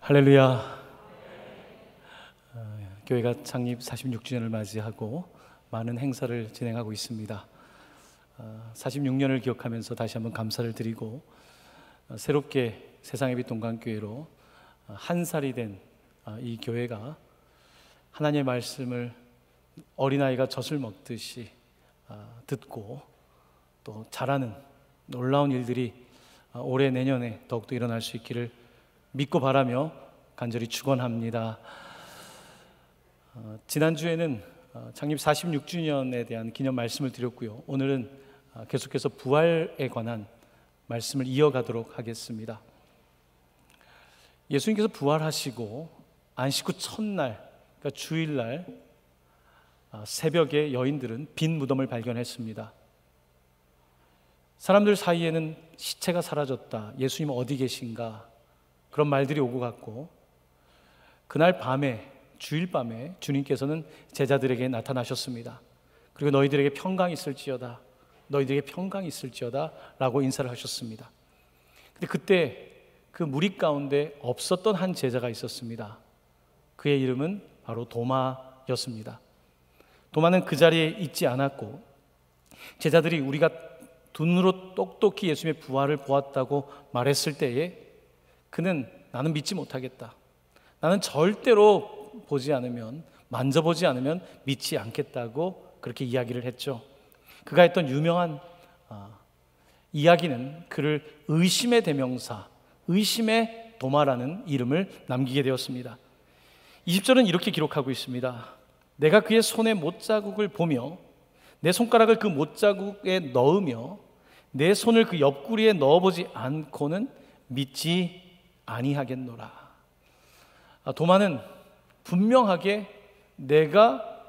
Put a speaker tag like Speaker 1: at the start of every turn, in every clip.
Speaker 1: 할렐루야. 교회가 창립 46주년을 맞이하고 많은 행사를 진행하고 있습니다. 46년을 기억하면서 다시 한번 감사를 드리고, 새롭게 세상의 빛 동강교회로 한 살이 된 이 교회가 하나님의 말씀을 어린아이가 젖을 먹듯이 듣고 또 자라는 놀라운 일들이 올해 내년에 더욱더 일어날 수 있기를 믿고 바라며 간절히 축원합니다. 지난주에는 창립 46주년에 대한 기념 말씀을 드렸고요. 오늘은 계속해서 부활에 관한 말씀을 이어가도록 하겠습니다. 예수님께서 부활하시고 안식 후 첫날, 그러니까 주일날 새벽에 여인들은 빈 무덤을 발견했습니다. 사람들 사이에는 시체가 사라졌다, 예수님 어디 계신가, 그런 말들이 오고 갔고, 그날 밤에, 주일 밤에 주님께서는 제자들에게 나타나셨습니다. 그리고 너희들에게 평강이 있을지어다, 너희들에게 평강이 있을지어다 라고 인사를 하셨습니다. 근데 그때 그 무리 가운데 없었던 한 제자가 있었습니다. 그의 이름은 바로 도마였습니다. 도마는 그 자리에 있지 않았고, 제자들이 우리가 두 눈으로 똑똑히 예수님의 부활을 보았다고 말했을 때에 그는 나는 믿지 못하겠다, 나는 절대로 보지 않으면, 만져보지 않으면 믿지 않겠다고 그렇게 이야기를 했죠. 그가 했던 유명한 이야기는 그를 의심의 대명사, 의심의 도마라는 이름을 남기게 되었습니다. 20절은 이렇게 기록하고 있습니다. 내가 그의 손에 못자국을 보며 내 손가락을 그 못자국에 넣으며 내 손을 그 옆구리에 넣어보지 않고는 믿지 아니하겠노라. 도마는 분명하게 내가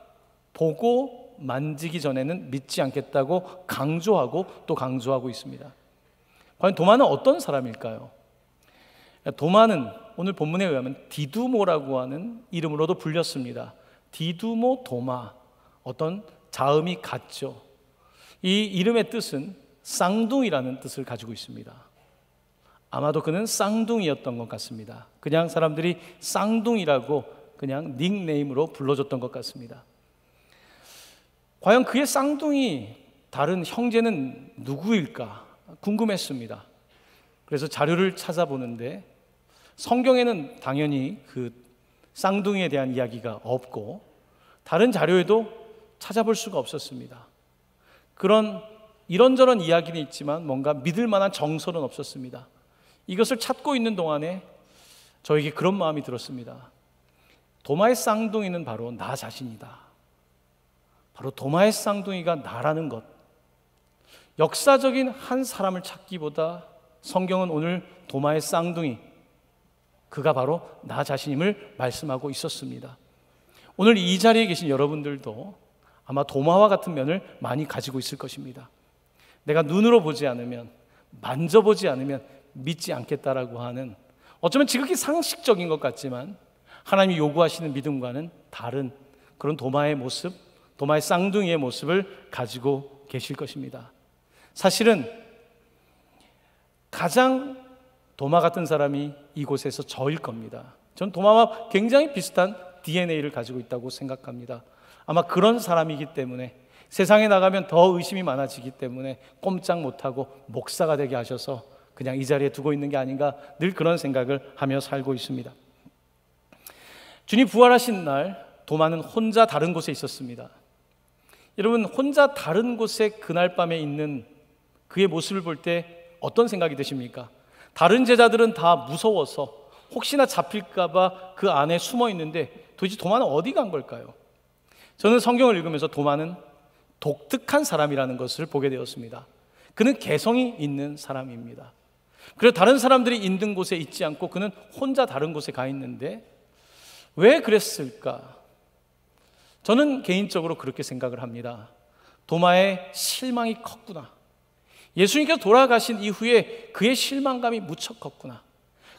Speaker 1: 보고 만지기 전에는 믿지 않겠다고 강조하고 또 강조하고 있습니다. 과연 도마는 어떤 사람일까요? 도마는 오늘 본문에 의하면 디두모라고 하는 이름으로도 불렸습니다. 디두모 도마, 어떤 자음이 같죠. 이 이름의 뜻은 쌍둥이라는 뜻을 가지고 있습니다. 아마도 그는 쌍둥이였던 것 같습니다. 그냥 사람들이 쌍둥이라고 그냥 닉네임으로 불러줬던 것 같습니다. 과연 그의 쌍둥이 다른 형제는 누구일까 궁금했습니다. 그래서 자료를 찾아보는데 성경에는 당연히 그 쌍둥이에 대한 이야기가 없고 다른 자료에도 찾아볼 수가 없었습니다. 그런 이런저런 이야기는 있지만 뭔가 믿을 만한 정설은 없었습니다. 이것을 찾고 있는 동안에 저에게 그런 마음이 들었습니다. 도마의 쌍둥이는 바로 나 자신이다. 바로 도마의 쌍둥이가 나라는 것. 역사적인 한 사람을 찾기보다 성경은 오늘 도마의 쌍둥이, 그가 바로 나 자신임을 말씀하고 있었습니다. 오늘 이 자리에 계신 여러분들도 아마 도마와 같은 면을 많이 가지고 있을 것입니다. 내가 눈으로 보지 않으면, 만져보지 않으면 믿지 않겠다라고 하는, 어쩌면 지극히 상식적인 것 같지만 하나님이 요구하시는 믿음과는 다른 그런 도마의 모습, 도마의 쌍둥이의 모습을 가지고 계실 것입니다. 사실은 가장 도마 같은 사람이 이곳에서 저일 겁니다. 전 도마와 굉장히 비슷한 DNA를 가지고 있다고 생각합니다. 아마 그런 사람이기 때문에, 세상에 나가면 더 의심이 많아지기 때문에 꼼짝 못하고 목사가 되게 하셔서 그냥 이 자리에 두고 있는 게 아닌가, 늘 그런 생각을 하며 살고 있습니다. 주님 부활하신 날 도마는 혼자 다른 곳에 있었습니다. 여러분, 혼자 다른 곳에 그날 밤에 있는 그의 모습을 볼 때 어떤 생각이 드십니까? 다른 제자들은 다 무서워서 혹시나 잡힐까 봐 그 안에 숨어 있는데 도대체 도마는 어디 간 걸까요? 저는 성경을 읽으면서 도마는 독특한 사람이라는 것을 보게 되었습니다. 그는 개성이 있는 사람입니다. 그래서 다른 사람들이 있는 곳에 있지 않고 그는 혼자 다른 곳에 가 있는데 왜 그랬을까? 저는 개인적으로 그렇게 생각을 합니다. 도마의 실망이 컸구나. 예수님께서 돌아가신 이후에 그의 실망감이 무척 컸구나.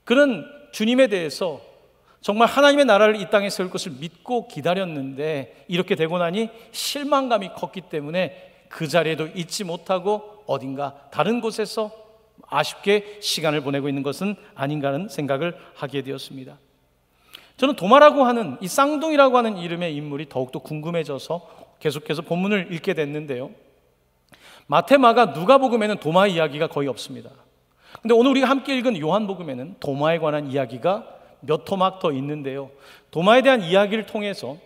Speaker 1: 그는 주님에 대해서 정말 하나님의 나라를 이 땅에 세울 것을 믿고 기다렸는데 이렇게 되고 나니 실망감이 컸기 때문에 그 자리에도 있지 못하고 어딘가 다른 곳에서 아쉽게 시간을 보내고 있는 것은 아닌가 하는 생각을 하게 되었습니다. 저는 도마라고 하는 이 쌍둥이라고 하는 이름의 인물이 더욱더 궁금해져서 계속해서 본문을 읽게 됐는데요. 마태, 마가, 누가복음에는 도마 이야기가 거의 없습니다. 근데 오늘 우리가 함께 읽은 요한복음에는 도마에 관한 이야기가 몇 토막 더 있는데요. 도마에 대한 이야기를 통해서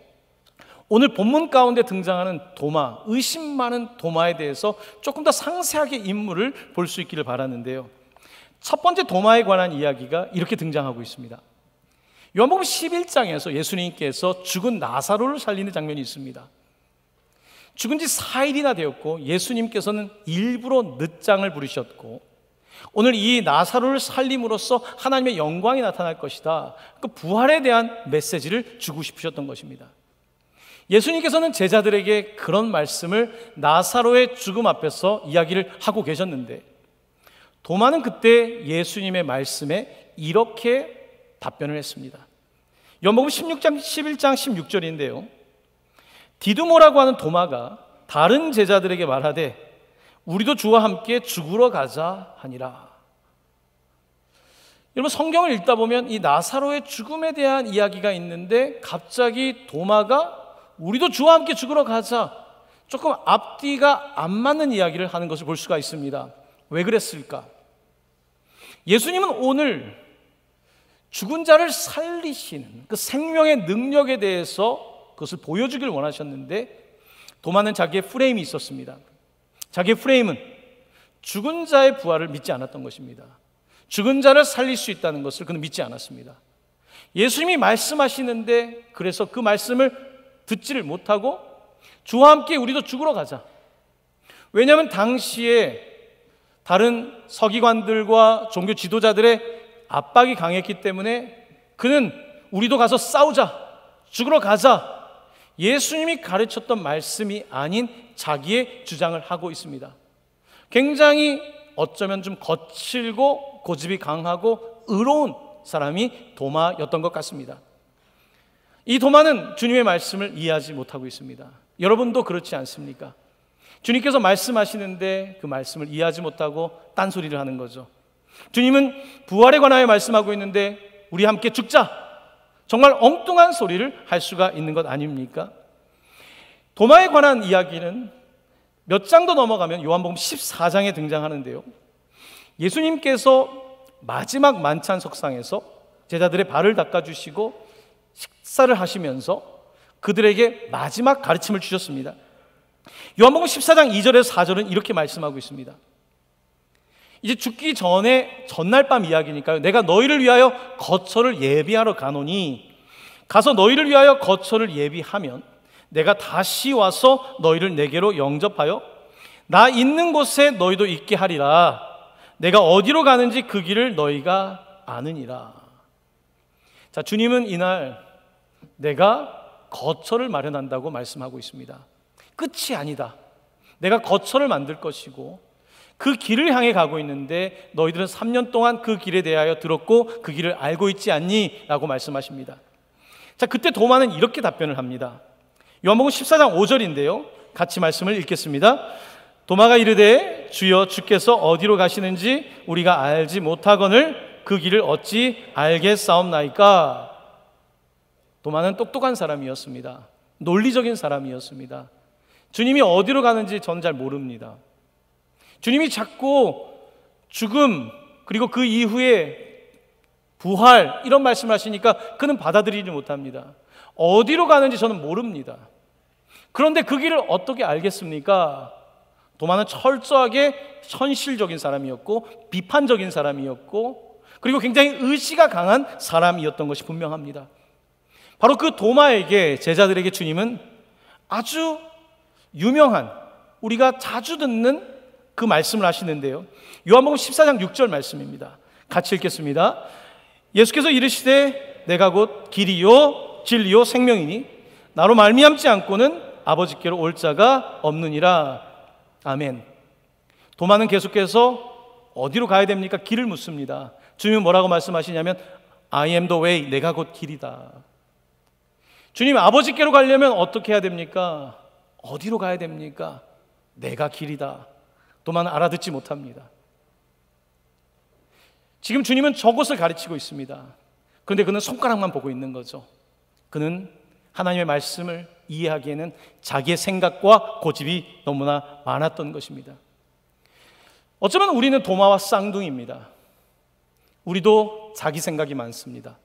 Speaker 1: 오늘 본문 가운데 등장하는 도마, 의심 많은 도마에 대해서 조금 더 상세하게 인물을 볼 수 있기를 바라는데요. 첫 번째 도마에 관한 이야기가 이렇게 등장하고 있습니다. 요한복음 11장에서 예수님께서 죽은 나사로를 살리는 장면이 있습니다. 죽은 지 4일이나 되었고 예수님께서는 일부러 늦장을 부르셨고 오늘 이 나사로를 살림으로써 하나님의 영광이 나타날 것이다. 그 부활에 대한 메시지를 주고 싶으셨던 것입니다. 예수님께서는 제자들에게 그런 말씀을 나사로의 죽음 앞에서 이야기를 하고 계셨는데 도마는 그때 예수님의 말씀에 이렇게 답변을 했습니다. 요한복음 16장 11장 16절인데요. 디두모라고 하는 도마가 다른 제자들에게 말하되 우리도 주와 함께 죽으러 가자 하니라. 여러분, 성경을 읽다 보면 이 나사로의 죽음에 대한 이야기가 있는데 갑자기 도마가 우리도 주와 함께 죽으러 가자, 조금 앞뒤가 안 맞는 이야기를 하는 것을 볼 수가 있습니다. 왜 그랬을까? 예수님은 오늘 죽은 자를 살리시는 그 생명의 능력에 대해서 그것을 보여주길 원하셨는데 도마는 자기의 프레임이 있었습니다. 자기의 프레임은 죽은 자의 부활을 믿지 않았던 것입니다. 죽은 자를 살릴 수 있다는 것을 그는 믿지 않았습니다. 예수님이 말씀하시는데 그래서 그 말씀을 듣지를 못하고 주와 함께 우리도 죽으러 가자. 왜냐하면 당시에 다른 서기관들과 종교 지도자들의 압박이 강했기 때문에 그는 우리도 가서 싸우자, 죽으러 가자, 예수님이 가르쳤던 말씀이 아닌 자기의 주장을 하고 있습니다. 굉장히 어쩌면 좀 거칠고 고집이 강하고 의로운 사람이 도마였던 것 같습니다. 이 도마는 주님의 말씀을 이해하지 못하고 있습니다. 여러분도 그렇지 않습니까? 주님께서 말씀하시는데 그 말씀을 이해하지 못하고 딴소리를 하는 거죠. 주님은 부활에 관하여 말씀하고 있는데 우리 함께 죽자, 정말 엉뚱한 소리를 할 수가 있는 것 아닙니까? 도마에 관한 이야기는 몇 장 더 넘어가면 요한복음 14장에 등장하는데요. 예수님께서 마지막 만찬석상에서 제자들의 발을 닦아주시고 식사를 하시면서 그들에게 마지막 가르침을 주셨습니다. 요한복음 14장 2절에서 4절은 이렇게 말씀하고 있습니다. 이제 죽기 전에 전날 밤 이야기니까요. 내가 너희를 위하여 거처를 예비하러 가노니 가서 너희를 위하여 거처를 예비하면 내가 다시 와서 너희를 내게로 영접하여 나 있는 곳에 너희도 있게 하리라. 내가 어디로 가는지 그 길을 너희가 아느니라. 자, 주님은 이날 내가 거처를 마련한다고 말씀하고 있습니다. 끝이 아니다. 내가 거처를 만들 것이고 그 길을 향해 가고 있는데 너희들은 3년 동안 그 길에 대하여 들었고 그 길을 알고 있지 않니? 라고 말씀하십니다. 자, 그때 도마는 이렇게 답변을 합니다. 요한복음 14장 5절인데요. 같이 말씀을 읽겠습니다. 도마가 이르되 주여 주께서 어디로 가시는지 우리가 알지 못하거늘 그 길을 어찌 알겠사옵나이까? 도마는 똑똑한 사람이었습니다. 논리적인 사람이었습니다. 주님이 어디로 가는지 저는 잘 모릅니다. 주님이 자꾸 죽음 그리고 그 이후에 부활 이런 말씀을 하시니까 그는 받아들이지 못합니다. 어디로 가는지 저는 모릅니다. 그런데 그 길을 어떻게 알겠습니까? 도마는 철저하게 현실적인 사람이었고 비판적인 사람이었고 그리고 굉장히 의지가 강한 사람이었던 것이 분명합니다. 바로 그 도마에게 제자들에게 주님은 아주 유명한 우리가 자주 듣는 그 말씀을 하시는데요. 요한복음 14장 6절 말씀입니다. 같이 읽겠습니다. 예수께서 이르시되 내가 곧 길이요 진리요 생명이니 나로 말미암지 않고는 아버지께로 올 자가 없느니라. 아멘. 도마는 계속해서 어디로 가야 됩니까? 길을 묻습니다. 주님은 뭐라고 말씀하시냐면 I am the way, 내가 곧 길이다. 주님 아버지께로 가려면 어떻게 해야 됩니까? 어디로 가야 됩니까? 내가 길이다. 도마는 알아듣지 못합니다. 지금 주님은 저곳을 가르치고 있습니다. 그런데 그는 손가락만 보고 있는 거죠. 그는 하나님의 말씀을 이해하기에는 자기의 생각과 고집이 너무나 많았던 것입니다. 어쩌면 우리는 도마와 쌍둥이입니다. 우리도 자기 생각이 많습니다.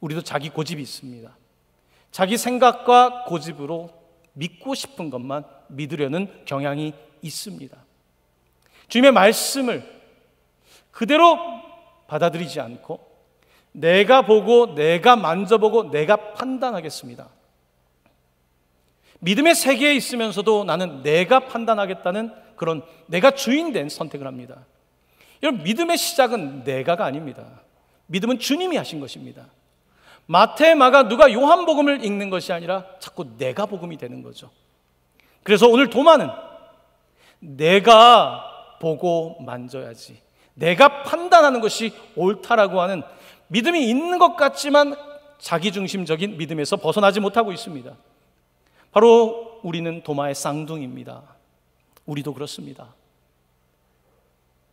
Speaker 1: 우리도 자기 고집이 있습니다. 자기 생각과 고집으로 믿고 싶은 것만 믿으려는 경향이 있습니다. 주님의 말씀을 그대로 받아들이지 않고 내가 보고 내가 만져보고 내가 판단하겠습니다. 믿음의 세계에 있으면서도 나는 내가 판단하겠다는 그런 내가 주인된 선택을 합니다. 여러분, 믿음의 시작은 내가가 아닙니다. 믿음은 주님이 하신 것입니다. 마태, 마가, 누가, 요한복음을 읽는 것이 아니라 자꾸 내가 복음이 되는 거죠. 그래서 오늘 도마는 내가 보고 만져야지, 내가 판단하는 것이 옳다라고 하는 믿음이 있는 것 같지만 자기중심적인 믿음에서 벗어나지 못하고 있습니다. 바로 우리는 도마의 쌍둥이입니다. 우리도 그렇습니다.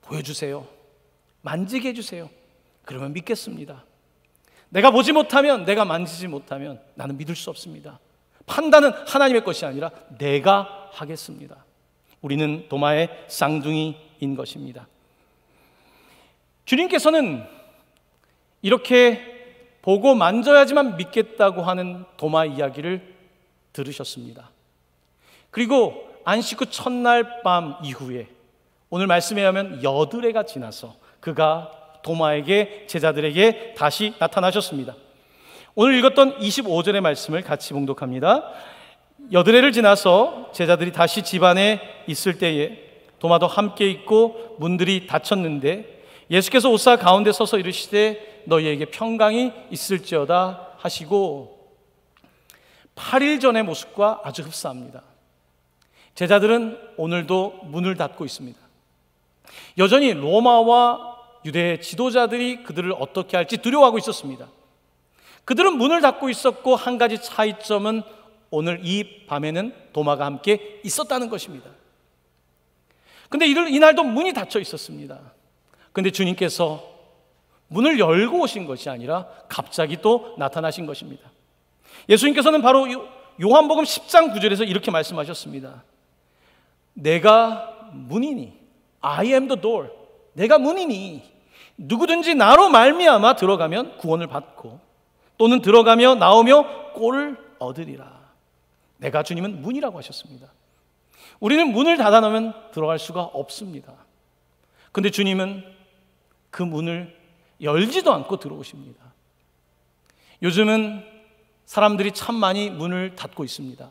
Speaker 1: 보여주세요. 만지게 해주세요. 그러면 믿겠습니다. 내가 보지 못하면, 내가 만지지 못하면 나는 믿을 수 없습니다. 판단은 하나님의 것이 아니라 내가 하겠습니다. 우리는 도마의 쌍둥이인 것입니다. 주님께서는 이렇게 보고 만져야지만 믿겠다고 하는 도마 이야기를 들으셨습니다. 그리고 안식 후 첫날 밤 이후에 오늘 말씀에 의하면 여드레가 지나서 그가 도마에게, 제자들에게 다시 나타나셨습니다. 오늘 읽었던 25절의 말씀을 같이 봉독합니다. 여드레를 지나서 제자들이 다시 집 안에 있을 때에 도마도 함께 있고 문들이 닫혔는데 예수께서 옷사 가운데 서서 이르시되 너희에게 평강이 있을지어다 하시고 8일 전의 모습과 아주 흡사합니다. 제자들은 오늘도 문을 닫고 있습니다. 여전히 로마와 유대 지도자들이 그들을 어떻게 할지 두려워하고 있었습니다. 그들은 문을 닫고 있었고 한 가지 차이점은 오늘 이 밤에는 도마가 함께 있었다는 것입니다. 근데 이날도 문이 닫혀 있었습니다. 근데 주님께서 문을 열고 오신 것이 아니라 갑자기 또 나타나신 것입니다. 예수님께서는 바로 요한복음 10장 9절에서 이렇게 말씀하셨습니다. 내가 문이니, I am the door. 내가 문이니 누구든지 나로 말미암아 들어가면 구원을 받고 또는 들어가며 나오며 꼴을 얻으리라. 내가 주님은 문이라고 하셨습니다. 우리는 문을 닫아놓으면 들어갈 수가 없습니다. 근데 주님은 그 문을 열지도 않고 들어오십니다. 요즘은 사람들이 참 많이 문을 닫고 있습니다.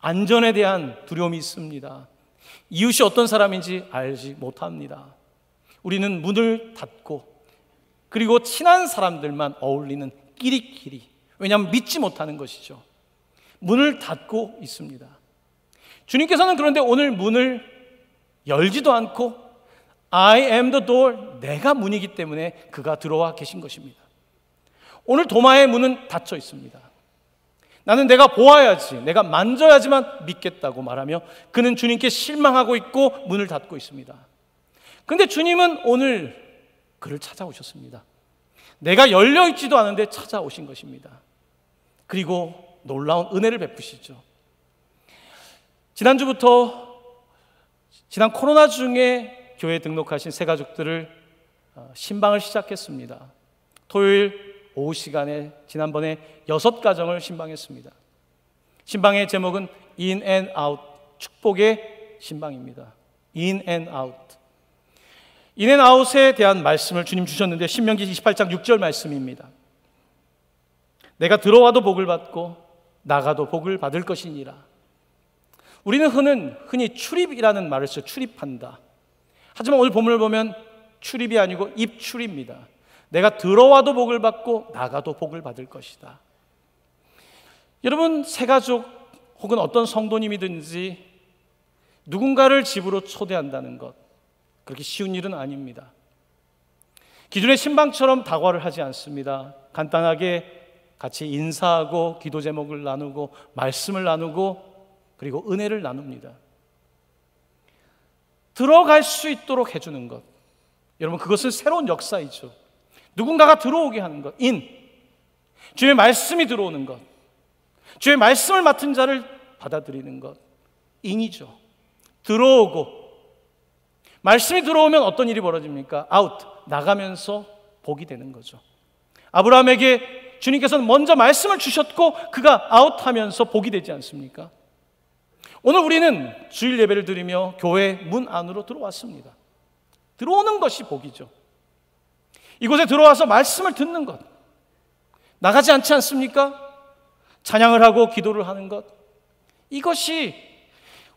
Speaker 1: 안전에 대한 두려움이 있습니다. 이웃이 어떤 사람인지 알지 못합니다. 우리는 문을 닫고 그리고 친한 사람들만 어울리는 끼리끼리, 왜냐하면 믿지 못하는 것이죠. 문을 닫고 있습니다. 주님께서는 그런데 오늘 문을 열지도 않고 I am the door, 내가 문이기 때문에 그가 들어와 계신 것입니다. 오늘 도마의 문은 닫혀 있습니다. 나는 내가 보아야지, 내가 만져야지만 믿겠다고 말하며 그는 주님께 실망하고 있고 문을 닫고 있습니다. 그런데 주님은 오늘 그를 찾아오셨습니다. 내가 열려있지도 않은데 찾아오신 것입니다. 그리고 놀라운 은혜를 베푸시죠. 지난 코로나 중에 교회에 등록하신 새 가족들을 신방을 시작했습니다. 토요일 오후 시간에 지난번에 6가정을 신방했습니다. 신방의 제목은 In and Out, 축복의 신방입니다. In and Out. In and Out에 대한 말씀을 주님 주셨는데 신명기 28장 6절 말씀입니다. 내가 들어와도 복을 받고 나가도 복을 받을 것이니라. 우리는 흔히 출입이라는 말을 써 출입한다. 하지만 오늘 본문을 보면 출입이 아니고 입출입니다. 내가 들어와도 복을 받고 나가도 복을 받을 것이다. 여러분, 새가족 혹은 어떤 성도님이든지 누군가를 집으로 초대한다는 것, 그렇게 쉬운 일은 아닙니다. 기존의 신방처럼 다과를 하지 않습니다. 간단하게 같이 인사하고 기도 제목을 나누고 말씀을 나누고 그리고 은혜를 나눕니다. 들어갈 수 있도록 해주는 것, 여러분, 그것은 새로운 역사이죠. 누군가가 들어오게 하는 것, 주의 말씀이 들어오는 것, 주의 말씀을 맡은 자를 받아들이는 것, 인이죠. 들어오고, 말씀이 들어오면 어떤 일이 벌어집니까? 아웃, 나가면서 복이 되는 거죠. 아브라함에게 주님께서는 먼저 말씀을 주셨고 그가 아웃하면서 복이 되지 않습니까? 오늘 우리는 주일 예배를 드리며 교회 문 안으로 들어왔습니다. 들어오는 것이 복이죠. 이곳에 들어와서 말씀을 듣는 것, 나가지 않지 않습니까? 찬양을 하고 기도를 하는 것, 이것이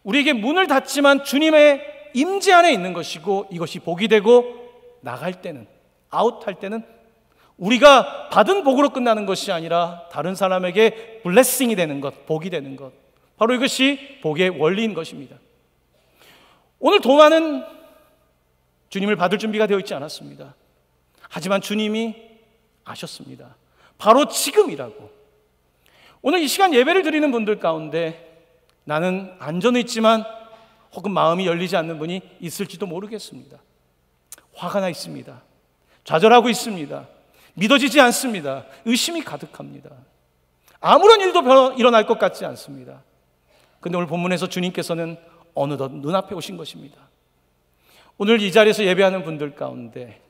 Speaker 1: 우리에게 문을 닫지만 주님의 임재 안에 있는 것이고, 이것이 복이 되고, 나갈 때는, 아웃할 때는 우리가 받은 복으로 끝나는 것이 아니라 다른 사람에게 블레싱이 되는 것, 복이 되는 것, 바로 이것이 복의 원리인 것입니다. 오늘 도마는 주님을 받을 준비가 되어 있지 않았습니다. 하지만 주님이 아셨습니다. 바로 지금이라고. 오늘 이 시간 예배를 드리는 분들 가운데 나는 안전은 있지만 혹은 마음이 열리지 않는 분이 있을지도 모르겠습니다. 화가 나 있습니다. 좌절하고 있습니다. 믿어지지 않습니다. 의심이 가득합니다. 아무런 일도 일어날 것 같지 않습니다. 그런데 오늘 본문에서 주님께서는 어느덧 눈앞에 오신 것입니다. 오늘 이 자리에서 예배하는 분들 가운데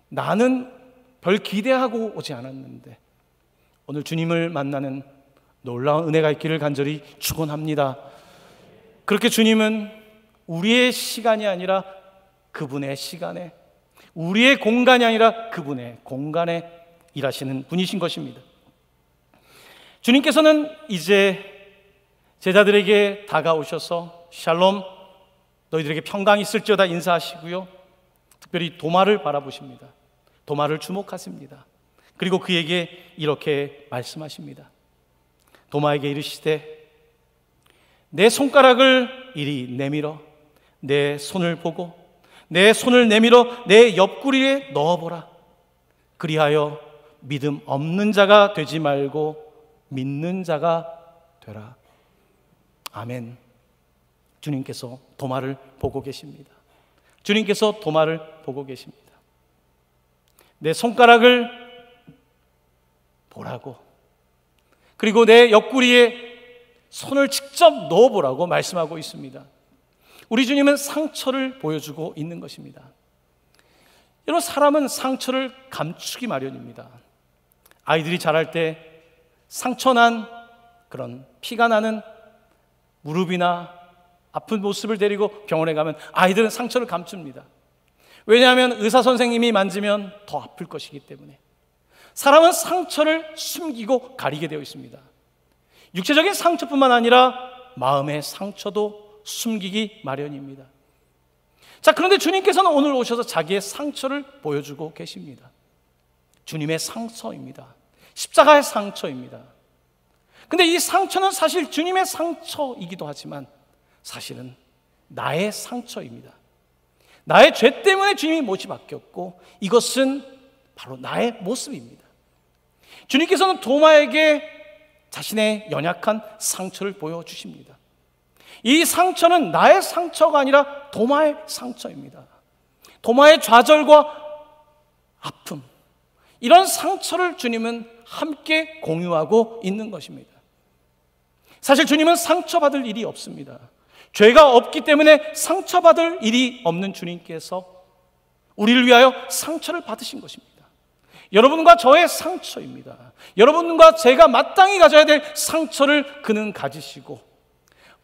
Speaker 1: 나는 별 기대하고 오지 않았는데 오늘 주님을 만나는 놀라운 은혜가 있기를 간절히 축원합니다. 그렇게 주님은 우리의 시간이 아니라 그분의 시간에, 우리의 공간이 아니라 그분의 공간에 일하시는 분이신 것입니다. 주님께서는 이제 제자들에게 다가오셔서 샬롬, 너희들에게 평강이 있을지어다 인사하시고요, 특별히 도마를 바라보십니다. 도마를 주목하십니다. 그리고 그에게 이렇게 말씀하십니다. 도마에게 이르시되 내 손가락을 이리 내밀어 내 손을 보고 내 손을 내밀어 내 옆구리에 넣어보라. 그리하여 믿음 없는 자가 되지 말고 믿는 자가 되라. 아멘. 주님께서 도마를 보고 계십니다. 주님께서 도마를 보고 계십니다. 내 손가락을 보라고, 그리고 내 옆구리에 손을 직접 넣어보라고 말씀하고 있습니다. 우리 주님은 상처를 보여주고 있는 것입니다. 여러분, 사람은 상처를 감추기 마련입니다. 아이들이 자랄 때 상처난, 그런 피가 나는 무릎이나 아픈 모습을 데리고 병원에 가면 아이들은 상처를 감춥니다. 왜냐하면 의사 선생님이 만지면 더 아플 것이기 때문에. 사람은 상처를 숨기고 가리게 되어 있습니다. 육체적인 상처뿐만 아니라 마음의 상처도 숨기기 마련입니다. 자, 그런데 주님께서는 오늘 오셔서 자기의 상처를 보여주고 계십니다. 주님의 상처입니다. 십자가의 상처입니다. 근데 이 상처는 사실 주님의 상처이기도 하지만 사실은 나의 상처입니다. 나의 죄 때문에 주님이 못이 바뀌었고 이것은 바로 나의 모습입니다. 주님께서는 도마에게 자신의 연약한 상처를 보여주십니다. 이 상처는 나의 상처가 아니라 도마의 상처입니다. 도마의 좌절과 아픔, 이런 상처를 주님은 함께 공유하고 있는 것입니다. 사실 주님은 상처받을 일이 없습니다. 죄가 없기 때문에 상처받을 일이 없는 주님께서 우리를 위하여 상처를 받으신 것입니다. 여러분과 저의 상처입니다. 여러분과 제가 마땅히 가져야 될 상처를 그는 가지시고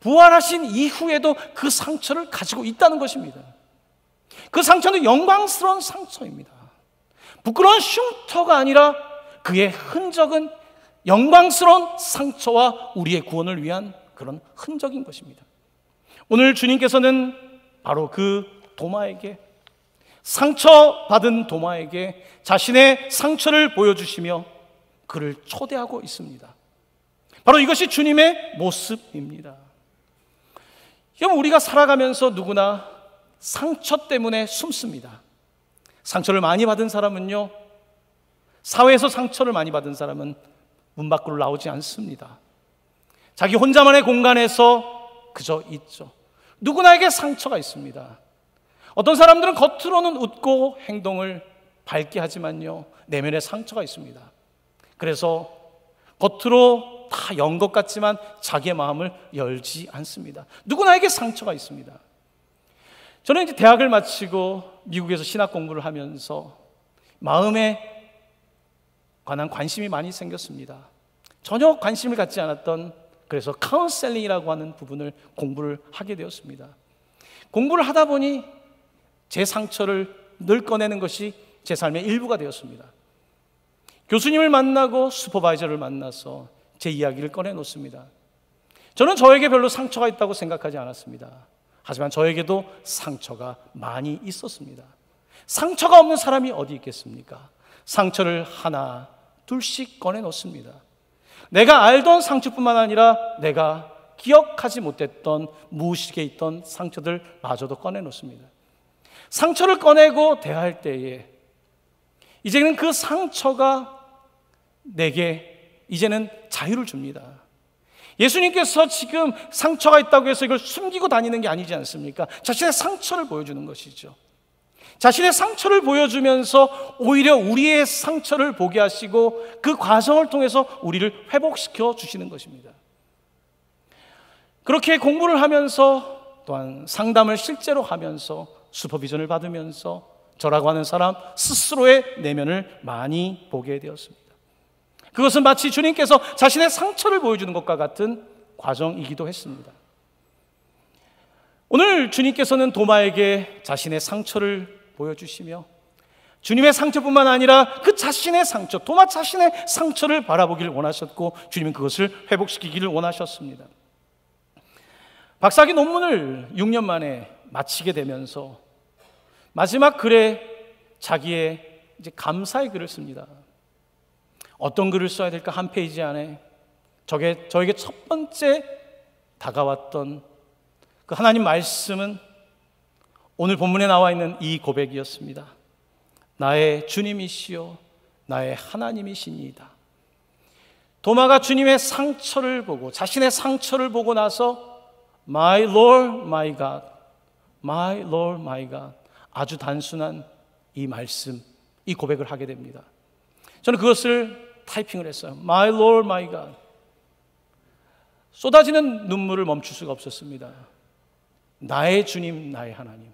Speaker 1: 부활하신 이후에도 그 상처를 가지고 있다는 것입니다. 그 상처는 영광스러운 상처입니다. 부끄러운 흉터가 아니라 그의 흔적은 영광스러운 상처와 우리의 구원을 위한 그런 흔적인 것입니다. 오늘 주님께서는 바로 그 도마에게, 상처받은 도마에게 자신의 상처를 보여주시며 그를 초대하고 있습니다. 바로 이것이 주님의 모습입니다. 여러분, 우리가 살아가면서 누구나 상처 때문에 숨습니다. 상처를 많이 받은 사람은요, 사회에서 상처를 많이 받은 사람은 문 밖으로 나오지 않습니다. 자기 혼자만의 공간에서 그저 있죠. 누구나에게 상처가 있습니다. 어떤 사람들은 겉으로는 웃고 행동을 밝게 하지만요, 내면에 상처가 있습니다. 그래서 겉으로 다 연 것 같지만 자기의 마음을 열지 않습니다. 누구나에게 상처가 있습니다. 저는 이제 대학을 마치고 미국에서 신학 공부를 하면서 마음에 관한 관심이 많이 생겼습니다. 전혀 관심을 갖지 않았던, 그래서 카운셀링이라고 하는 부분을 공부를 하게 되었습니다. 공부를 하다 보니 제 상처를 늘 꺼내는 것이 제 삶의 일부가 되었습니다. 교수님을 만나고 슈퍼바이저를 만나서 제 이야기를 꺼내놓습니다. 저는 저에게 별로 상처가 있다고 생각하지 않았습니다. 하지만 저에게도 상처가 많이 있었습니다. 상처가 없는 사람이 어디 있겠습니까? 상처를 하나 둘씩 꺼내놓습니다. 내가 알던 상처뿐만 아니라 내가 기억하지 못했던 무의식에 있던 상처들마저도 꺼내놓습니다. 상처를 꺼내고 대할 때에 이제는 그 상처가 내게 이제는 자유를 줍니다. 예수님께서 지금 상처가 있다고 해서 이걸 숨기고 다니는 게 아니지 않습니까? 자신의 상처를 보여주는 것이죠. 자신의 상처를 보여주면서 오히려 우리의 상처를 보게 하시고 그 과정을 통해서 우리를 회복시켜 주시는 것입니다. 그렇게 공부를 하면서 또한 상담을 실제로 하면서 슈퍼비전을 받으면서 저라고 하는 사람 스스로의 내면을 많이 보게 되었습니다. 그것은 마치 주님께서 자신의 상처를 보여주는 것과 같은 과정이기도 했습니다. 오늘 주님께서는 도마에게 자신의 상처를 보여주시며 주님의 상처뿐만 아니라 그 자신의 상처, 도마 자신의 상처를 바라보기를 원하셨고 주님은 그것을 회복시키기를 원하셨습니다. 박사학위 논문을 6년 만에 마치게 되면서 마지막 글에 자기의 이제 감사의 글을 씁니다. 어떤 글을 써야 될까? 한 페이지 안에 저에게 첫 번째 다가왔던 그 하나님 말씀은 오늘 본문에 나와 있는 이 고백이었습니다. 나의 주님이시요 나의 하나님이시니이다. 도마가 주님의 상처를 보고 자신의 상처를 보고 나서 My Lord, my God, my Lord, my God, 아주 단순한 이 말씀, 이 고백을 하게 됩니다. 저는 그것을 타이핑을 했어요. My Lord, my God. 쏟아지는 눈물을 멈출 수가 없었습니다. 나의 주님, 나의 하나님.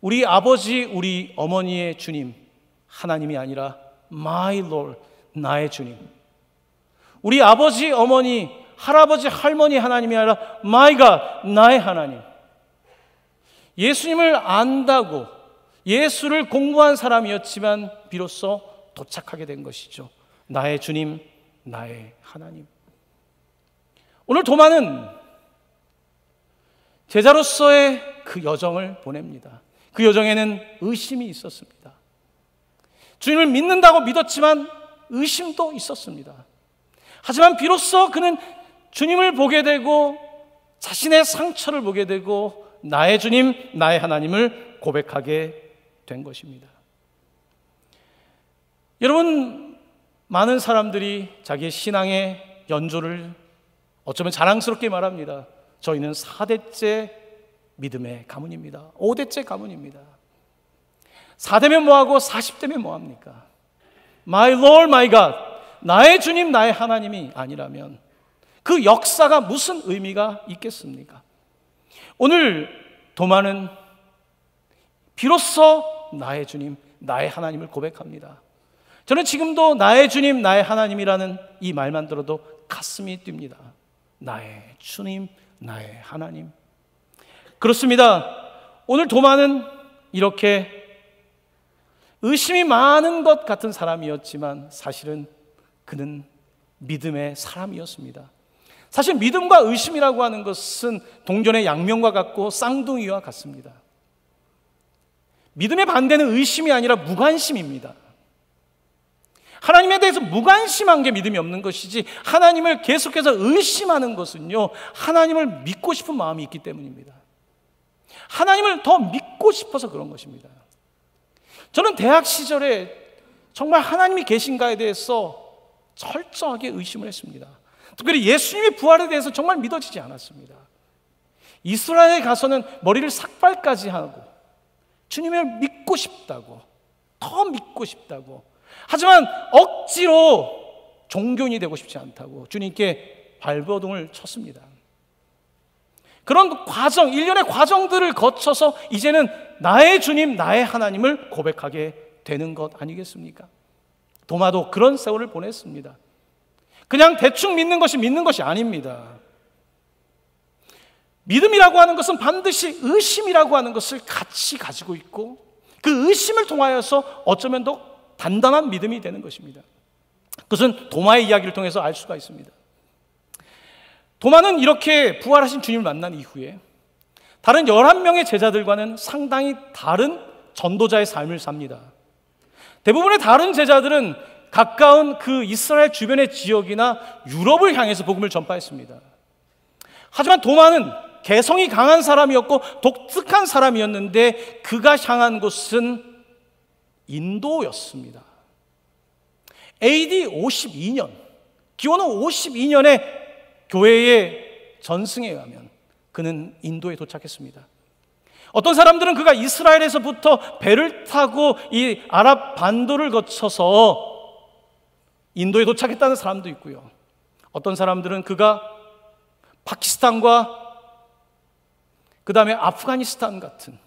Speaker 1: 우리 아버지, 우리 어머니의 주님, 하나님이 아니라 My Lord, 나의 주님. 우리 아버지, 어머니, 할아버지, 할머니 하나님이 아니라 My God, 나의 하나님. 예수님을 안다고 예수를 공부한 사람이었지만 비로소 도착하게 된 것이죠. 나의 주님, 나의 하나님. 오늘 도마는 제자로서의 그 여정을 보냅니다. 그 여정에는 의심이 있었습니다. 주님을 믿는다고 믿었지만 의심도 있었습니다. 하지만 비로소 그는 주님을 보게 되고 자신의 상처를 보게 되고 나의 주님, 나의 하나님을 고백하게 된 것입니다. 여러분, 많은 사람들이 자기의 신앙의 연조를 어쩌면 자랑스럽게 말합니다. 저희는 4대째 믿음의 가문입니다. 5대째 가문입니다. 4대면 뭐하고 40대면 뭐합니까? My Lord, my God, 나의 주님, 나의 하나님이 아니라면 그 역사가 무슨 의미가 있겠습니까? 오늘 도마는 비로소 나의 주님, 나의 하나님을 고백합니다. 저는 지금도 나의 주님, 나의 하나님이라는 이 말만 들어도 가슴이 뜁니다. 나의 주님, 나의 하나님. 그렇습니다. 오늘 도마는 이렇게 의심이 많은 것 같은 사람이었지만 사실은 그는 믿음의 사람이었습니다. 사실 믿음과 의심이라고 하는 것은 동전의 양면과 같고 쌍둥이와 같습니다. 믿음의 반대는 의심이 아니라 무관심입니다. 하나님에 대해서 무관심한 게 믿음이 없는 것이지 하나님을 계속해서 의심하는 것은요, 하나님을 믿고 싶은 마음이 있기 때문입니다. 하나님을 더 믿고 싶어서 그런 것입니다. 저는 대학 시절에 정말 하나님이 계신가에 대해서 철저하게 의심을 했습니다. 특별히 예수님의 부활에 대해서 정말 믿어지지 않았습니다. 이스라엘에 가서는 머리를 삭발까지 하고 주님을 믿고 싶다고, 더 믿고 싶다고, 하지만 억지로 종교인이 되고 싶지 않다고 주님께 발버둥을 쳤습니다. 그런 과정, 일련의 과정들을 거쳐서 이제는 나의 주님, 나의 하나님을 고백하게 되는 것 아니겠습니까? 도마도 그런 세월을 보냈습니다. 그냥 대충 믿는 것이 아닙니다. 믿음이라고 하는 것은 반드시 의심이라고 하는 것을 같이 가지고 있고, 그 의심을 통하여서 어쩌면 더 단단한 믿음이 되는 것입니다. 그것은 도마의 이야기를 통해서 알 수가 있습니다. 도마는 이렇게 부활하신 주님을 만난 이후에 다른 11명의 제자들과는 상당히 다른 전도자의 삶을 삽니다. 대부분의 다른 제자들은 가까운 그 이스라엘 주변의 지역이나 유럽을 향해서 복음을 전파했습니다. 하지만 도마는 개성이 강한 사람이었고 독특한 사람이었는데 그가 향한 곳은 인도였습니다. AD 52년, 기원후 52년에 교회의 전승에 의하면 그는 인도에 도착했습니다. 어떤 사람들은 그가 이스라엘에서부터 배를 타고 이 아랍 반도를 거쳐서 인도에 도착했다는 사람도 있고요. 어떤 사람들은 그가 파키스탄과 그 다음에 아프가니스탄 같은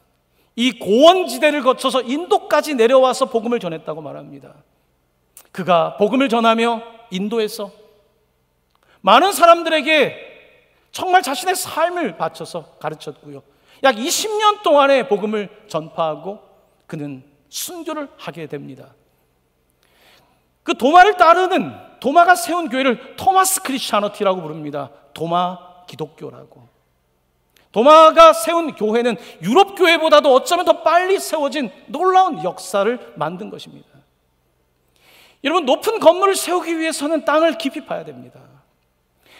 Speaker 1: 이 고원지대를 거쳐서 인도까지 내려와서 복음을 전했다고 말합니다. 그가 복음을 전하며 인도에서 많은 사람들에게 정말 자신의 삶을 바쳐서 가르쳤고요. 약 20년 동안의 복음을 전파하고 그는 순교를 하게 됩니다. 그 도마를 따르는, 도마가 세운 교회를 토마스 크리스찬어티라고 부릅니다. 도마 기독교라고. 도마가 세운 교회는 유럽 교회보다도 어쩌면 더 빨리 세워진 놀라운 역사를 만든 것입니다. 여러분, 높은 건물을 세우기 위해서는 땅을 깊이 파야 됩니다.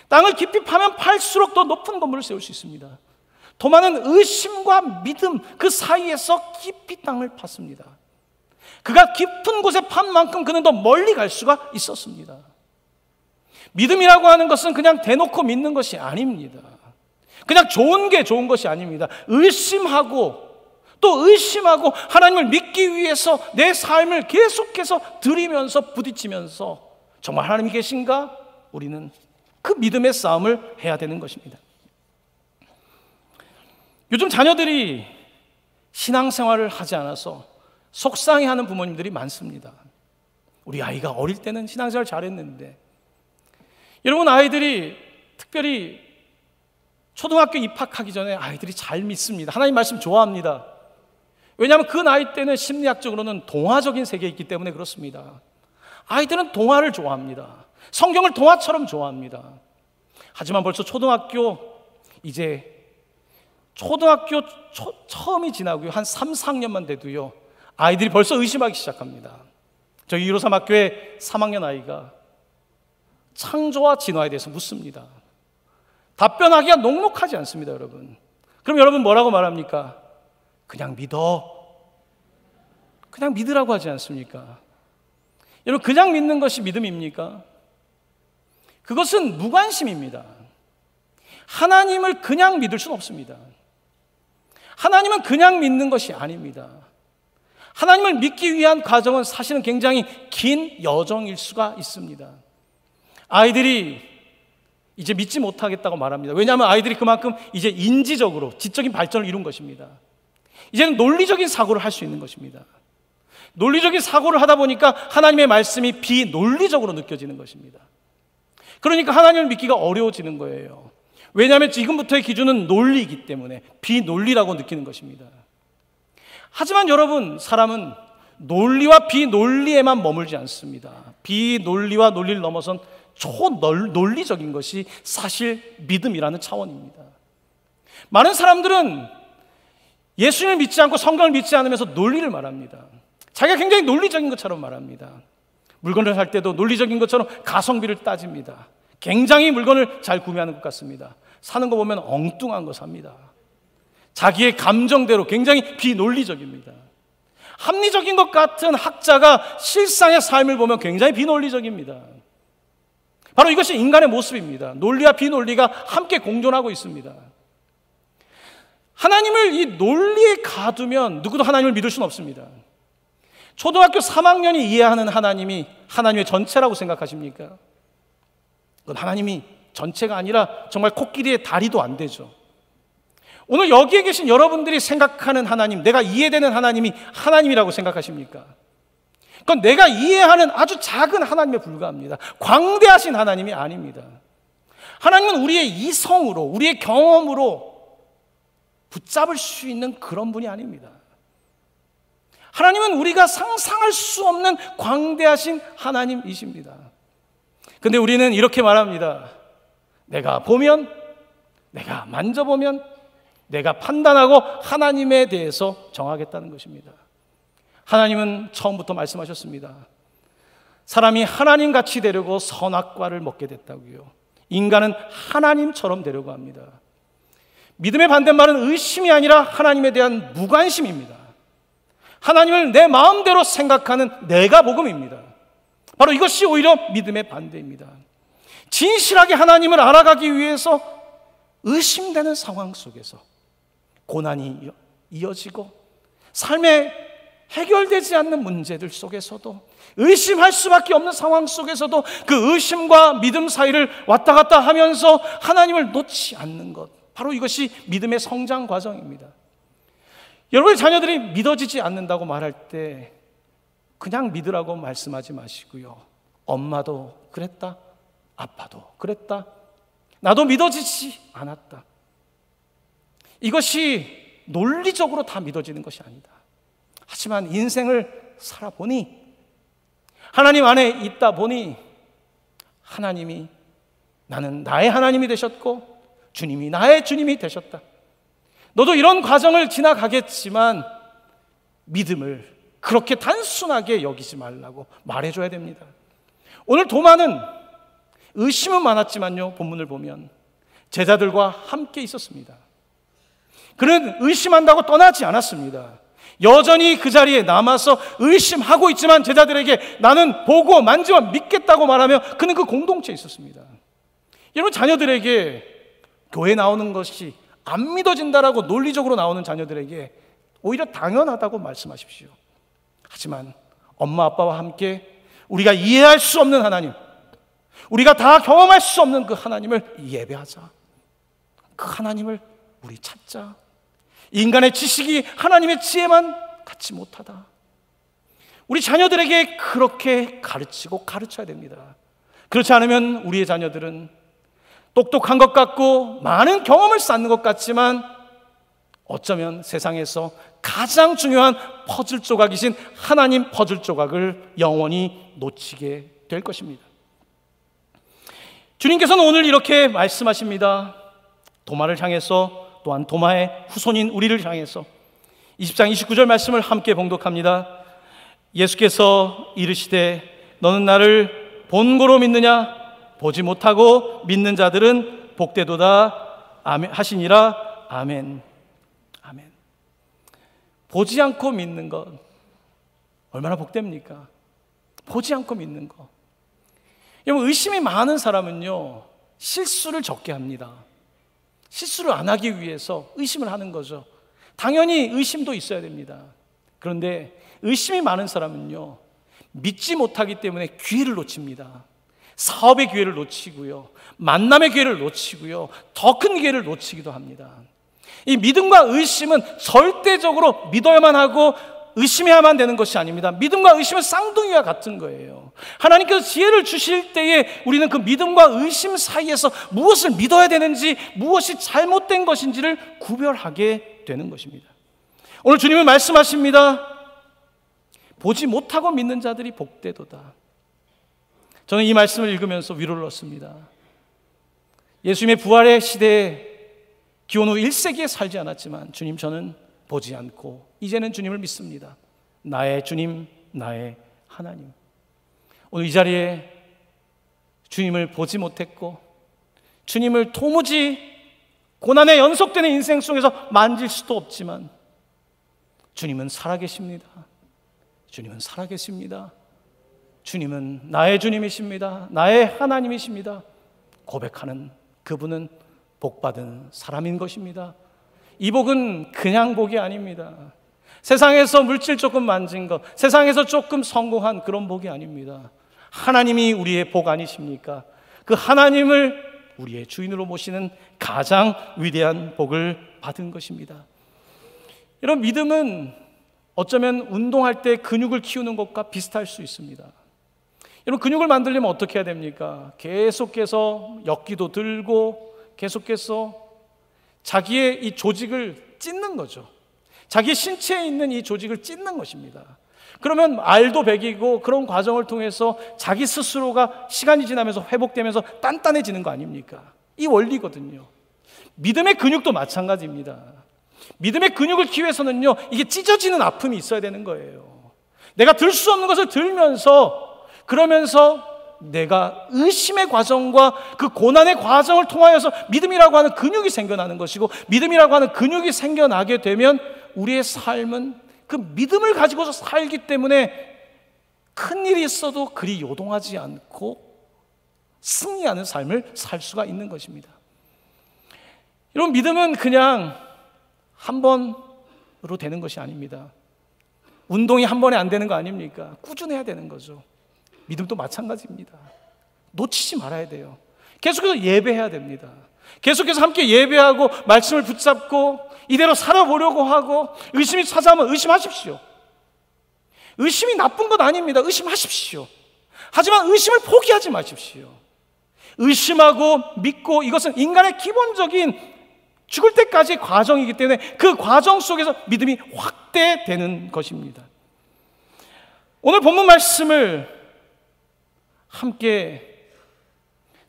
Speaker 1: 땅을 깊이 파면 팔수록 더 높은 건물을 세울 수 있습니다. 도마는 의심과 믿음 그 사이에서 깊이 땅을 팠습니다. 그가 깊은 곳에 판 만큼 그는 더 멀리 갈 수가 있었습니다. 믿음이라고 하는 것은 그냥 대놓고 믿는 것이 아닙니다. 그냥 좋은 게 좋은 것이 아닙니다. 의심하고 또 의심하고 하나님을 믿기 위해서 내 삶을 계속해서 들이면서 부딪히면서 정말 하나님이 계신가? 우리는 그 믿음의 싸움을 해야 되는 것입니다. 요즘 자녀들이 신앙생활을 하지 않아서 속상해하는 부모님들이 많습니다. 우리 아이가 어릴 때는 신앙생활 잘했는데. 여러분, 아이들이 특별히 초등학교 입학하기 전에 아이들이 잘 믿습니다. 하나님 말씀 좋아합니다. 왜냐하면 그 나이 때는 심리학적으로는 동화적인 세계에 있기 때문에 그렇습니다. 아이들은 동화를 좋아합니다. 성경을 동화처럼 좋아합니다. 하지만 벌써 초등학교 처음이 지나고요. 한 3, 4학년만 돼도요. 아이들이 벌써 의심하기 시작합니다. 저희 153학교의 3학년 아이가 창조와 진화에 대해서 묻습니다. 답변하기가 녹록하지 않습니다, 여러분. 그럼 여러분 뭐라고 말합니까? 그냥 믿어. 그냥 믿으라고 하지 않습니까? 여러분, 그냥 믿는 것이 믿음입니까? 그것은 무관심입니다. 하나님을 그냥 믿을 수는 없습니다. 하나님은 그냥 믿는 것이 아닙니다. 하나님을 믿기 위한 과정은 사실은 굉장히 긴 여정일 수가 있습니다. 아이들이 이제 믿지 못하겠다고 말합니다. 왜냐하면 아이들이 그만큼 이제 인지적으로 지적인 발전을 이룬 것입니다. 이제는 논리적인 사고를 할 수 있는 것입니다. 논리적인 사고를 하다 보니까 하나님의 말씀이 비논리적으로 느껴지는 것입니다. 그러니까 하나님을 믿기가 어려워지는 거예요. 왜냐하면 지금부터의 기준은 논리이기 때문에 비논리라고 느끼는 것입니다. 하지만 여러분, 사람은 논리와 비논리에만 머물지 않습니다. 비논리와 논리를 넘어선 초논리적인 것이 사실 믿음이라는 차원입니다. 많은 사람들은 예수님을 믿지 않고 성경을 믿지 않으면서 논리를 말합니다. 자기가 굉장히 논리적인 것처럼 말합니다. 물건을 살 때도 논리적인 것처럼 가성비를 따집니다. 굉장히 물건을 잘 구매하는 것 같습니다. 사는 거 보면 엉뚱한 거 삽니다. 자기의 감정대로 굉장히 비논리적입니다. 합리적인 것 같은 학자가 실상의 삶을 보면 굉장히 비논리적입니다. 바로 이것이 인간의 모습입니다. 논리와 비논리가 함께 공존하고 있습니다. 하나님을 이 논리에 가두면 누구도 하나님을 믿을 수는 없습니다. 초등학교 3학년이 이해하는 하나님이 하나님의 전체라고 생각하십니까? 그건 하나님이 전체가 아니라 정말 코끼리의 다리도 안 되죠. 오늘 여기에 계신 여러분들이 생각하는 하나님, 내가 이해되는 하나님이 하나님이라고 생각하십니까? 그건 내가 이해하는 아주 작은 하나님에 불과합니다. 광대하신 하나님이 아닙니다. 하나님은 우리의 이성으로, 우리의 경험으로 붙잡을 수 있는 그런 분이 아닙니다. 하나님은 우리가 상상할 수 없는 광대하신 하나님이십니다. 근데 우리는 이렇게 말합니다. 내가 보면, 내가 만져보면, 내가 판단하고 하나님에 대해서 정하겠다는 것입니다. 하나님은 처음부터 말씀하셨습니다. 사람이 하나님같이 되려고 선악과를 먹게 됐다고요. 인간은 하나님처럼 되려고 합니다. 믿음의 반대말은 의심이 아니라 하나님에 대한 무관심입니다. 하나님을 내 마음대로 생각하는 내가 복음입니다. 바로 이것이 오히려 믿음의 반대입니다. 진실하게 하나님을 알아가기 위해서 의심되는 상황 속에서 고난이 이어지고 삶에 해결되지 않는 문제들 속에서도 의심할 수밖에 없는 상황 속에서도 그 의심과 믿음 사이를 왔다 갔다 하면서 하나님을 놓지 않는 것, 바로 이것이 믿음의 성장 과정입니다. 여러분의 자녀들이 믿어지지 않는다고 말할 때 그냥 믿으라고 말씀하지 마시고요. 엄마도 그랬다, 아빠도 그랬다, 나도 믿어지지 않았다. 이것이 논리적으로 다 믿어지는 것이 아니다. 하지만 인생을 살아보니, 하나님 안에 있다 보니 하나님이 나는 나의 하나님이 되셨고 주님이 나의 주님이 되셨다. 너도 이런 과정을 지나가겠지만 믿음을 그렇게 단순하게 여기지 말라고 말해줘야 됩니다. 오늘 도마는 의심은 많았지만요, 본문을 보면 제자들과 함께 있었습니다. 그는 의심한다고 떠나지 않았습니다. 여전히 그 자리에 남아서 의심하고 있지만 제자들에게 나는 보고 만지면 믿겠다고 말하며 그는 그 공동체에 있었습니다. 여러분, 자녀들에게 교회 나오는 것이 안 믿어진다라고 논리적으로 나오는 자녀들에게 오히려 당연하다고 말씀하십시오. 하지만 엄마 아빠와 함께 우리가 이해할 수 없는 하나님, 우리가 다 경험할 수 없는 그 하나님을 예배하자. 그 하나님을 우리 찾자. 인간의 지식이 하나님의 지혜만 갖지 못하다. 우리 자녀들에게 그렇게 가르치고 가르쳐야 됩니다. 그렇지 않으면 우리의 자녀들은 똑똑한 것 같고 많은 경험을 쌓는 것 같지만 어쩌면 세상에서 가장 중요한 퍼즐 조각이신 하나님 퍼즐 조각을 영원히 놓치게 될 것입니다. 주님께서는 오늘 이렇게 말씀하십니다. 도마를 향해서, 또한 도마의 후손인 우리를 향해서 20장 29절 말씀을 함께 봉독합니다. 예수께서 이르시되 너는 나를 본고로 믿느냐? 보지 못하고 믿는 자들은 복되도다 하시니라. 아멘. 아멘. 보지 않고 믿는 것 얼마나 복됩니까? 보지 않고 믿는 것. 여러분, 의심이 많은 사람은요, 실수를 적게 합니다. 실수를 안 하기 위해서 의심을 하는 거죠. 당연히 의심도 있어야 됩니다. 그런데 의심이 많은 사람은요, 믿지 못하기 때문에 기회를 놓칩니다. 사업의 기회를 놓치고요, 만남의 기회를 놓치고요, 더 큰 기회를 놓치기도 합니다. 이 믿음과 의심은 절대적으로 믿어야만 하고 의심해야만 되는 것이 아닙니다. 믿음과 의심은 쌍둥이와 같은 거예요. 하나님께서 지혜를 주실 때에 우리는 그 믿음과 의심 사이에서 무엇을 믿어야 되는지, 무엇이 잘못된 것인지를 구별하게 되는 것입니다. 오늘 주님은 말씀하십니다. 보지 못하고 믿는 자들이 복되도다. 저는 이 말씀을 읽으면서 위로를 얻습니다. 예수님의 부활의 시대에 기원 후 1세기에 살지 않았지만 주님, 저는 보지 않고 이제는 주님을 믿습니다. 나의 주님, 나의 하나님. 오늘 이 자리에 주님을 보지 못했고 주님을 도무지 고난의 연속되는 인생 속에서 만질 수도 없지만 주님은 살아계십니다. 주님은 살아계십니다. 주님은 나의 주님이십니다. 나의 하나님이십니다. 고백하는 그분은 복받은 사람인 것입니다. 이 복은 그냥 복이 아닙니다. 세상에서 물질 조금 만진 것, 세상에서 조금 성공한 그런 복이 아닙니다. 하나님이 우리의 복 아니십니까? 그 그 하나님을 우리의 주인으로 모시는 가장 위대한 복을 받은 것입니다. 이런 믿음은 어쩌면 운동할 때 근육을 키우는 것과 비슷할 수 있습니다. 여러분, 근육을 만들려면 어떻게 해야 됩니까? 계속해서 역기도 들고 계속해서 자기의 이 조직을 찢는 거죠. 자기 신체에 있는 이 조직을 찢는 것입니다. 그러면 알도 배기고 그런 과정을 통해서 자기 스스로가 시간이 지나면서 회복되면서 단단해지는 거 아닙니까? 이 원리거든요. 믿음의 근육도 마찬가지입니다. 믿음의 근육을 키우기 위해서는요, 이게 찢어지는 아픔이 있어야 되는 거예요. 내가 들 수 없는 것을 들면서, 그러면서 내가 의심의 과정과 그 고난의 과정을 통하여서 믿음이라고 하는 근육이 생겨나는 것이고, 믿음이라고 하는 근육이 생겨나게 되면 우리의 삶은 그 믿음을 가지고서 살기 때문에 큰 일이 있어도 그리 요동하지 않고 승리하는 삶을 살 수가 있는 것입니다. 여러분, 믿음은 그냥 한 번으로 되는 것이 아닙니다. 운동이 한 번에 안 되는 거 아닙니까? 꾸준해야 되는 거죠. 믿음도 마찬가지입니다. 놓치지 말아야 돼요. 계속해서 예배해야 됩니다. 계속해서 함께 예배하고 말씀을 붙잡고 이대로 살아보려고 하고, 의심이 찾아오면 의심하십시오. 의심이 나쁜 것 아닙니다. 의심하십시오. 하지만 의심을 포기하지 마십시오. 의심하고 믿고, 이것은 인간의 기본적인 죽을 때까지의 과정이기 때문에 그 과정 속에서 믿음이 확대되는 것입니다. 오늘 본문 말씀을 함께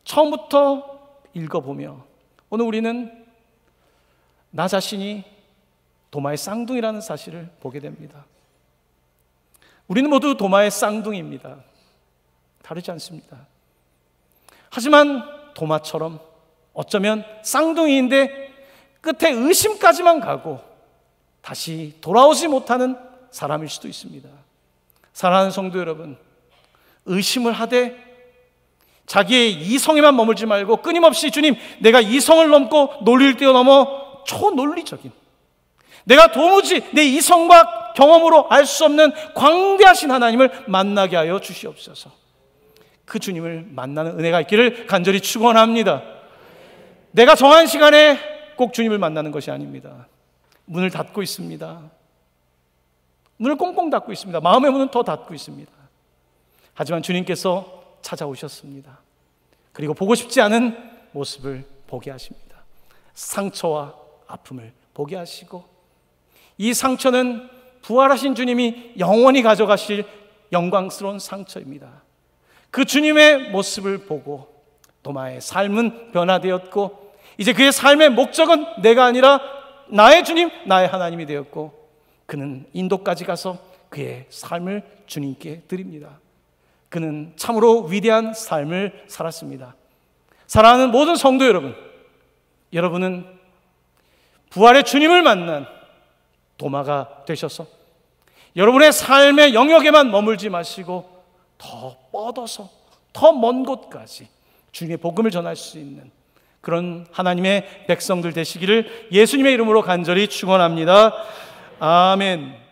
Speaker 1: 처음부터 읽어보며 오늘 우리는 나 자신이 도마의 쌍둥이라는 사실을 보게 됩니다. 우리는 모두 도마의 쌍둥이입니다. 다르지 않습니다. 하지만 도마처럼 어쩌면 쌍둥이인데 끝에 의심까지만 가고 다시 돌아오지 못하는 사람일 수도 있습니다. 사랑하는 성도 여러분, 의심을 하되 자기의 이성에만 머물지 말고 끊임없이 주님, 내가 이성을 넘고 논리를 뛰어넘어 초논리적인, 내가 도무지 내 이성과 경험으로 알 수 없는 광대하신 하나님을 만나게 하여 주시옵소서. 그 주님을 만나는 은혜가 있기를 간절히 축원합니다. 내가 정한 시간에 꼭 주님을 만나는 것이 아닙니다. 문을 닫고 있습니다. 문을 꽁꽁 닫고 있습니다. 마음의 문은 더 닫고 있습니다. 하지만 주님께서 찾아오셨습니다. 그리고 보고 싶지 않은 모습을 보게 하십니다. 상처와 아픔을 보게 하시고, 이 상처는 부활하신 주님이 영원히 가져가실 영광스러운 상처입니다. 그 주님의 모습을 보고 도마의 삶은 변화되었고, 이제 그의 삶의 목적은 내가 아니라 나의 주님, 나의 하나님이 되었고, 그는 인도까지 가서 그의 삶을 주님께 드립니다. 그는 참으로 위대한 삶을 살았습니다. 사랑하는 모든 성도 여러분, 여러분은 부활의 주님을 만난 도마가 되셔서 여러분의 삶의 영역에만 머물지 마시고 더 뻗어서 더 먼 곳까지 주님의 복음을 전할 수 있는 그런 하나님의 백성들 되시기를 예수님의 이름으로 간절히 축원합니다. 아멘.